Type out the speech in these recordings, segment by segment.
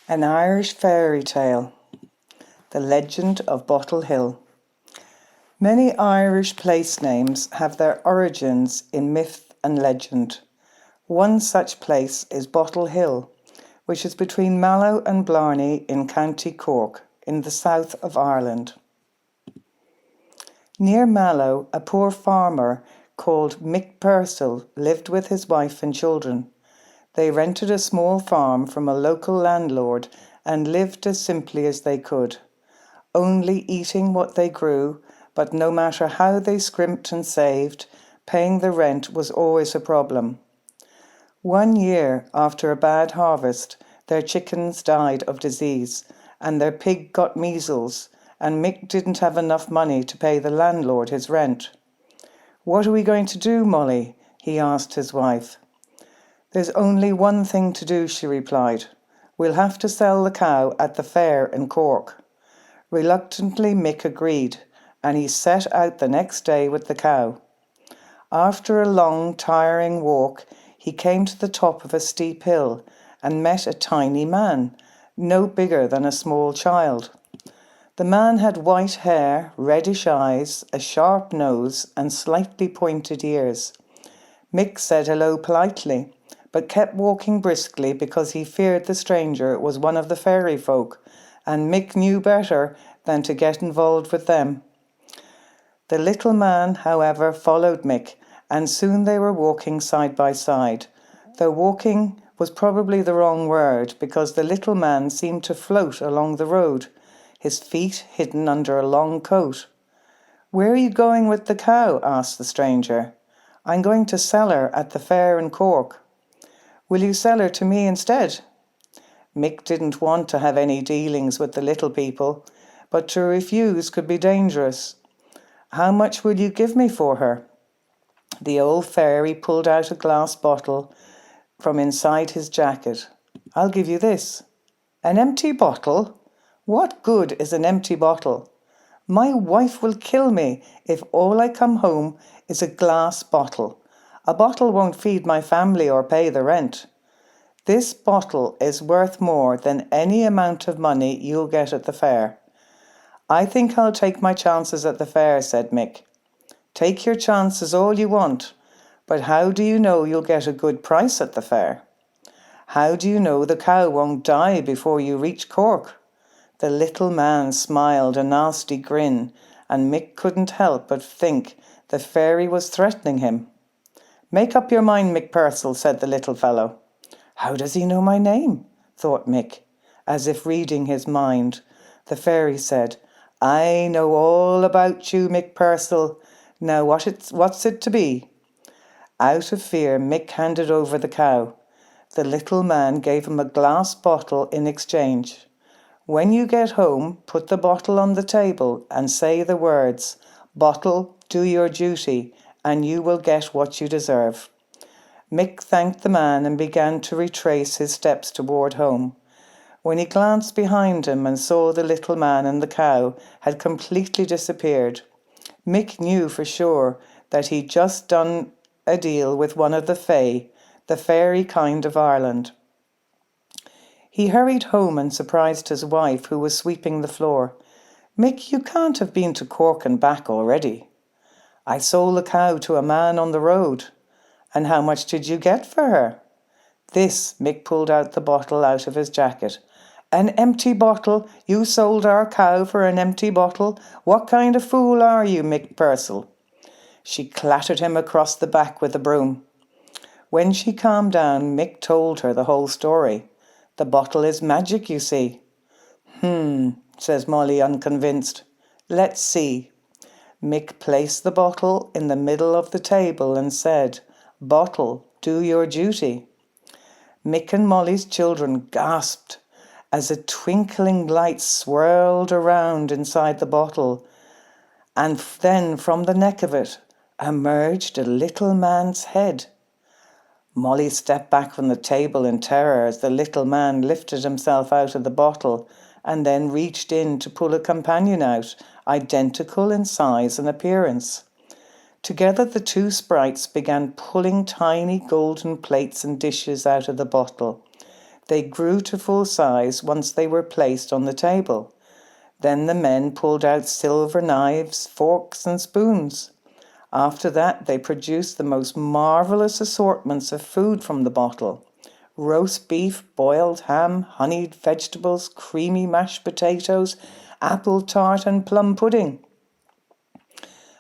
An Irish Fairy Tale. The Legend of Bottlehill. Many Irish place names have their origins in myth and legend. One such place is Bottlehill, which is between Mallow and Blarney in County Cork, in the south of Ireland. Near Mallow, a poor farmer called Mick Purcell lived with his wife and children. They rented a small farm from a local landlord and lived as simply as they could, only eating what they grew, but no matter how they scrimped and saved, paying the rent was always a problem. One year, after a bad harvest, their chickens died of disease, and their pig got measles, and Mick didn't have enough money to pay the landlord his rent. "What are we going to do, Molly?" he asked his wife. "There's only one thing to do," she replied. "We'll have to sell the cow at the fair in Cork." Reluctantly, Mick agreed, and he set out the next day with the cow. After a long, tiring walk, he came to the top of a steep hill and met a tiny man, no bigger than a small child. The man had white hair, reddish eyes, a sharp nose, and slightly pointed ears. Mick said hello politely, but kept walking briskly because he feared the stranger was one of the fairy folk, and Mick knew better than to get involved with them. The little man, however, followed Mick, and soon they were walking side by side, though walking was probably the wrong word, because the little man seemed to float along the road, his feet hidden under a long coat. "Where are you going with the cow?" asked the stranger. "I'm going to sell her at the fair in Cork." "Will you sell her to me instead?" Mick didn't want to have any dealings with the little people, but to refuse could be dangerous. "How much will you give me for her?" The old fairy pulled out a glass bottle from inside his jacket. "I'll give you this." "An empty bottle? What good is an empty bottle? My wife will kill me if all I come home is a glass bottle. A bottle won't feed my family or pay the rent. This bottle is worth more than any amount of money you'll get at the fair." "I think I'll take my chances at the fair," said Mick. "Take your chances all you want, but how do you know you'll get a good price at the fair? How do you know the cow won't die before you reach Cork?" The little man smiled a nasty grin, and Mick couldn't help but think the fairy was threatening him. "Make up your mind, Mick Purcell," said the little fellow. "How does he know my name?" thought Mick, as if reading his mind. The fairy said, "I know all about you, Mick Purcell. Now what's it to be?" Out of fear, Mick handed over the cow. The little man gave him a glass bottle in exchange. "When you get home, put the bottle on the table and say the words, 'Bottle, do your duty,' and you will get what you deserve." Mick thanked the man and began to retrace his steps toward home. When he glanced behind him and saw the little man and the cow had completely disappeared, Mick knew for sure that he'd just done a deal with one of the Fae, the fairy kind of Ireland. He hurried home and surprised his wife, who was sweeping the floor. "Mick, you can't have been to Cork and back already." "I sold the cow to a man on the road." "And how much did you get for her?" "This." Mick pulled out the bottle out of his jacket. "An empty bottle? You sold our cow for an empty bottle? What kind of fool are you, Mick Purcell?" She clattered him across the back with a broom. When she calmed down, Mick told her the whole story. "The bottle is magic, you see." Says Molly, unconvinced. "Let's see." Mick placed the bottle in the middle of the table and said, "Bottle, do your duty." Mick and Molly's children gasped as a twinkling light swirled around inside the bottle, and then from the neck of it emerged a little man's head. Molly stepped back from the table in terror as the little man lifted himself out of the bottle and then reached in to pull a companion out, identical in size and appearance. Together the two sprites began pulling tiny golden plates and dishes out of the bottle. They grew to full size once they were placed on the table. Then the men pulled out silver knives, forks, and spoons. After that, they produced the most marvelous assortments of food from the bottle: roast beef, boiled ham, honeyed vegetables, creamy mashed potatoes, apple tart, and plum pudding.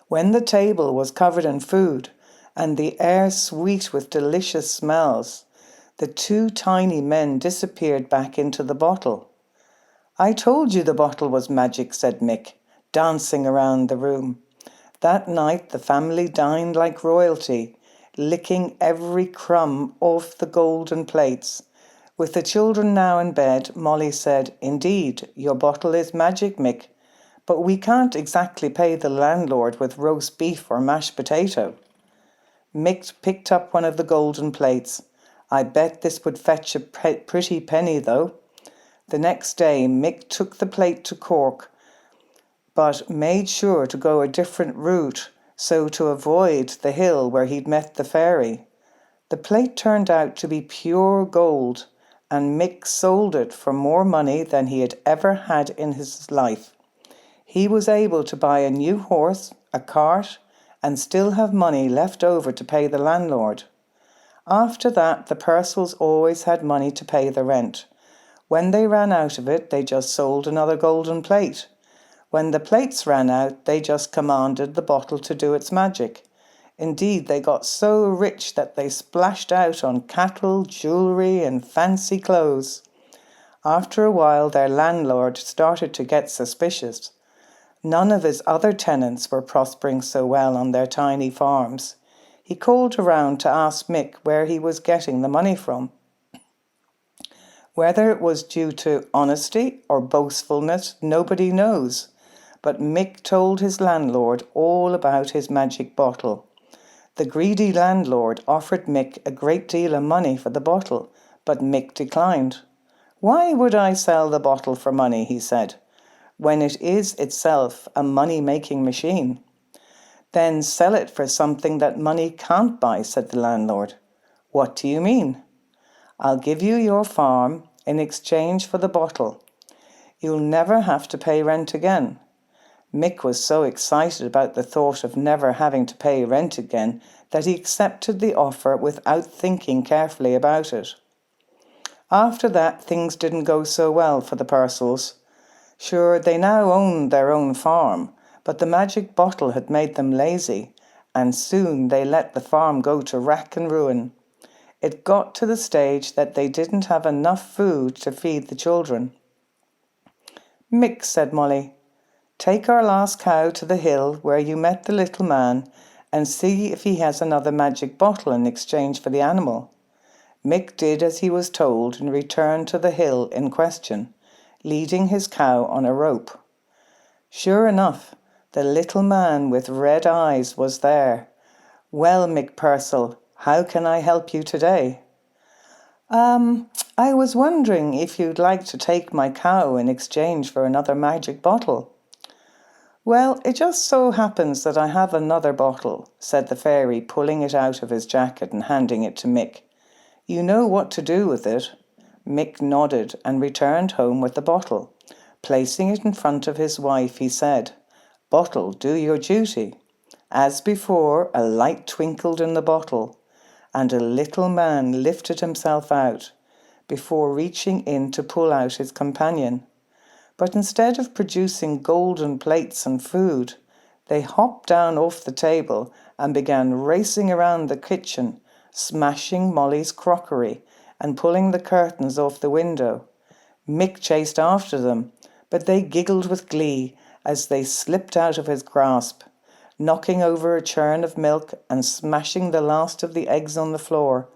When the table was covered in food, and the air sweet with delicious smells, the two tiny men disappeared back into the bottle. "I told you the bottle was magic," said Mick, dancing around the room. That night the family dined like royalty, licking every crumb off the golden plates. With the children now in bed, Molly said, "Indeed, your bottle is magic, Mick, but we can't exactly pay the landlord with roast beef or mashed potato." Mick picked up one of the golden plates. "I bet this would fetch a pretty penny, though." The next day, Mick took the plate to Cork, but made sure to go a different route so to avoid the hill where he'd met the fairy. The plate turned out to be pure gold, and Mick sold it for more money than he had ever had in his life. He was able to buy a new horse, a cart, and still have money left over to pay the landlord. After that, the Purcells always had money to pay the rent. When they ran out of it, they just sold another golden plate. When the plates ran out, they just commanded the bottle to do its magic. Indeed, they got so rich that they splashed out on cattle, jewelry, and fancy clothes. After a while, their landlord started to get suspicious. None of his other tenants were prospering so well on their tiny farms. He called around to ask Mick where he was getting the money from. Whether it was due to honesty or boastfulness, nobody knows. But Mick told his landlord all about his magic bottle. The greedy landlord offered Mick a great deal of money for the bottle, but Mick declined. "Why would I sell the bottle for money," he said, "when it is itself a money-making machine?" "Then sell it for something that money can't buy," said the landlord. "What do you mean?" "I'll give you your farm in exchange for the bottle. You'll never have to pay rent again." Mick was so excited about the thought of never having to pay rent again that he accepted the offer without thinking carefully about it. After that, things didn't go so well for the Purcells. Sure, they now owned their own farm, but the magic bottle had made them lazy, and soon they let the farm go to rack and ruin. It got to the stage that they didn't have enough food to feed the children. "Mick," said Molly, "take our last cow to the hill where you met the little man and see if he has another magic bottle in exchange for the animal." Mick did as he was told and returned to the hill in question, leading his cow on a rope. Sure enough, the little man with red eyes was there. "Well, Mick Purcell, how can I help you today?" I was wondering if you'd like to take my cow in exchange for another magic bottle." "Well, it just so happens that I have another bottle," said the fairy, pulling it out of his jacket and handing it to Mick. "You know what to do with it." Mick nodded and returned home with the bottle. Placing it in front of his wife, he said, "Bottle, do your duty." As before, a light twinkled in the bottle, and a little man lifted himself out before reaching in to pull out his companion. But instead of producing golden plates and food, they hopped down off the table and began racing around the kitchen, smashing Molly's crockery and pulling the curtains off the window. Mick chased after them, but they giggled with glee as they slipped out of his grasp, knocking over a churn of milk and smashing the last of the eggs on the floor.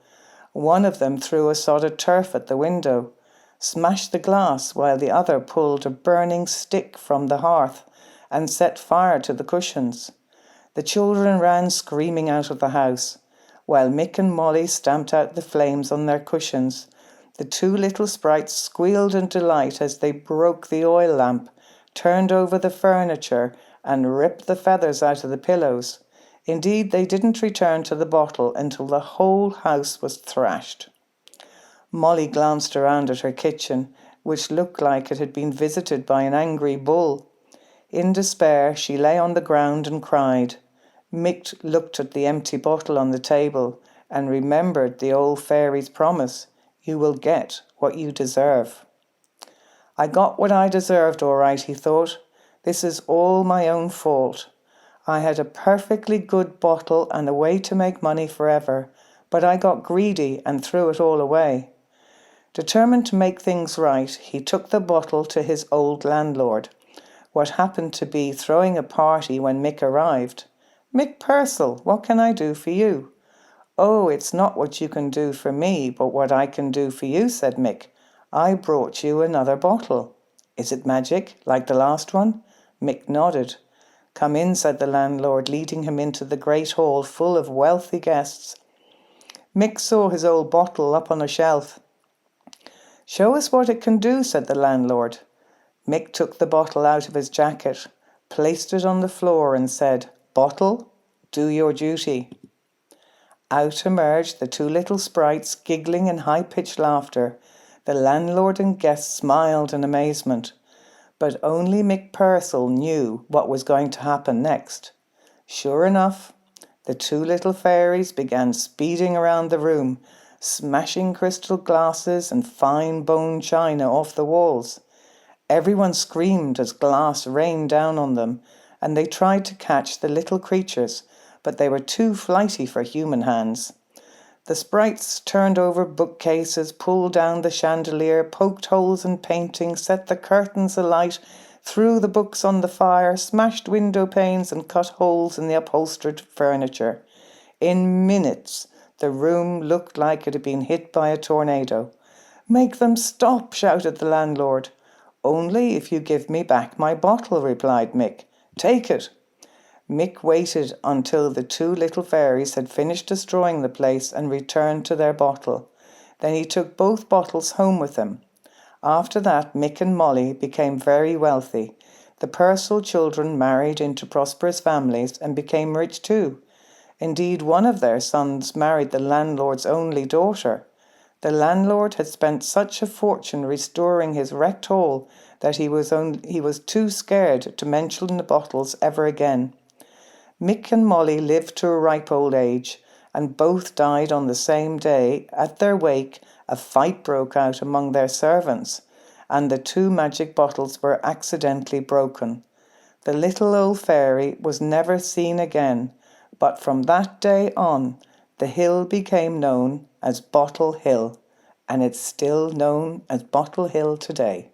One of them threw a sod of turf at the window, smashed the glass, while the other pulled a burning stick from the hearth and set fire to the cushions. The children ran screaming out of the house, while Mick and Molly stamped out the flames on their cushions. The two little sprites squealed in delight as they broke the oil lamp, turned over the furniture, and ripped the feathers out of the pillows. Indeed, they didn't return to the bottle until the whole house was thrashed. Molly glanced around at her kitchen, which looked like it had been visited by an angry bull. In despair, she lay on the ground and cried. Mick looked at the empty bottle on the table and remembered the old fairy's promise, "You will get what you deserve." "I got what I deserved, all right," he thought. "This is all my own fault. I had a perfectly good bottle and a way to make money forever, but I got greedy and threw it all away." Determined to make things right, he took the bottle to his old landlord, what happened to be throwing a party when Mick arrived. "Mick Purcell, what can I do for you?" "Oh, it's not what you can do for me, but what I can do for you," said Mick. "I brought you another bottle." "Is it magic, like the last one?" Mick nodded. "Come in," said the landlord, leading him into the great hall full of wealthy guests. Mick saw his old bottle up on a shelf. "Show us what it can do," said the landlord. Mick took the bottle out of his jacket, placed it on the floor and said, "Bottle, do your duty." Out emerged the two little sprites, giggling in high-pitched laughter. The landlord and guests smiled in amazement. But only Mick Purcell knew what was going to happen next. Sure enough, the two little fairies began speeding around the room, smashing crystal glasses and fine bone china off the walls. Everyone screamed as glass rained down on them, and they tried to catch the little creatures, but they were too flighty for human hands. The sprites turned over bookcases, pulled down the chandelier, poked holes in paintings, set the curtains alight, threw the books on the fire, smashed window panes and cut holes in the upholstered furniture. In minutes, the room looked like it had been hit by a tornado. "Make them stop," shouted the landlord. "Only if you give me back my bottle," replied Mick. "Take it." Mick waited until the two little fairies had finished destroying the place and returned to their bottle. Then he took both bottles home with him. After that, Mick and Molly became very wealthy. The Purcell children married into prosperous families and became rich too. Indeed, one of their sons married the landlord's only daughter. The landlord had spent such a fortune restoring his wrecked hall that he was too scared to mention the bottles ever again. Mick and Molly lived to a ripe old age, and both died on the same day. At their wake, a fight broke out among their servants, and the two magic bottles were accidentally broken. The little old fairy was never seen again, but from that day on, the hill became known as Bottlehill, and it's still known as Bottlehill today.